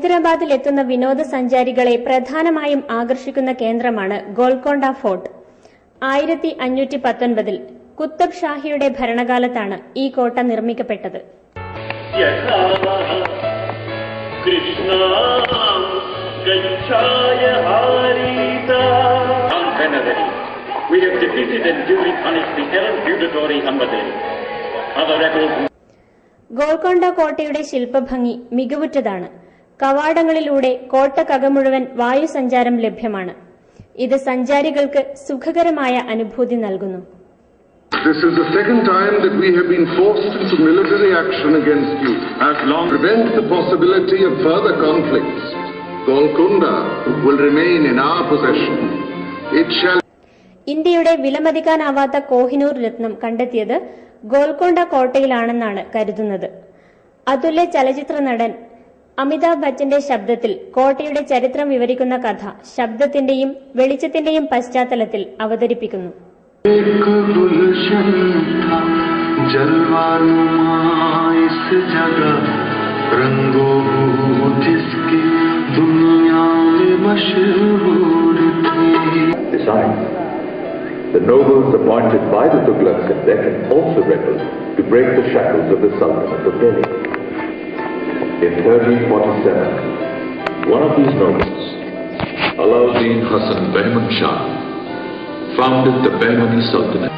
ഹൈദരാബാദിൽ എത്തുന്ന വിനോദസഞ്ചാരികളെ പ്രധാനമായും ആകർഷിക്കുന്ന കേന്ദ്രമാണ് ഗോൽക്കൊണ്ട ഫോർട്ട്. 1519 കുത്തബ് ഷാഹിയുടെ ഭരണകാലത്താണ് ഈ കോട്ട നിർമ്മിക്കപ്പെട്ടത്. ഗോൽക്കൊണ്ട കോട്ടയുടെ ശില്പഭംഗി മികവുറ്റതാണ്. കവാടങ്ങളിലൂടെ കോട്ടക്കകം മുഴുവൻ വായുസഞ്ചാരം ലഭ്യമാണ്. ഇത് സഞ്ചാരികൾക്ക് സുഖകരമായ അനുഭൂതി നൽകുന്നു. This is the second time that we have been forced into military action against you. As long as prevent the possibility of further conflicts, Golconda will remain in our possession. It shall. ഇന്ത്യയുടെ വിലമതിക്കാനാവാത്ത കോഹിനൂർ രത്നം കണ്ടെത്തിയത് ഗോൽക്കൊണ്ട കോട്ടയിലാണെന്നാണ് കരുതുന്നത്. അതുല്യ ചലച്ചിത്ര നടൻ അമിതാഭ് ബച്ചന്റെ ശബ്ദത്തിൽ കോട്ടയുടെ ചരിത്രം വിവരിക്കുന്ന കഥ ശബ്ദത്തിന്റെയും വെളിച്ചത്തിന്റെയും പശ്ചാത്തലത്തിൽ അവതരിപ്പിക്കുന്നു. The nobles appointed by the Tughlaqs in Deccan also rebelled to break the shackles of the Sultanate of Delhi. In 1347, one of these nobles, Alauddin Hasan Bahman Shah, founded the Bahmani Sultanate.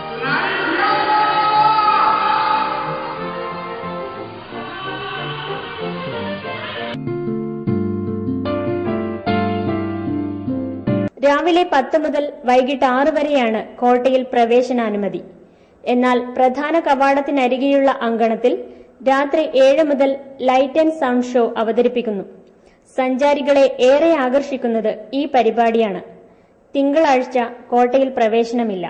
രാവിലെ 10 മുതൽ വൈകിട്ട് 6 വരെയാണ് കോട്ടയിൽ പ്രവേശനാനുമതി. എന്നാൽ പ്രധാന കവാടത്തിനരികെയുള്ള അങ്കണത്തിൽ രാത്രി 7 മുതൽ ലൈറ്റ് ആൻഡ് സൗണ്ട് ഷോ അവതരിപ്പിക്കുന്നു. സഞ്ചാരികളെ ഏറെ ആകർഷിക്കുന്നത് ഈ പരിപാടിയാണ്. തിങ്കളാഴ്ച കോട്ടയിൽ പ്രവേശനമില്ല.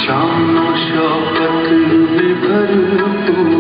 शान शौकत में भरपूर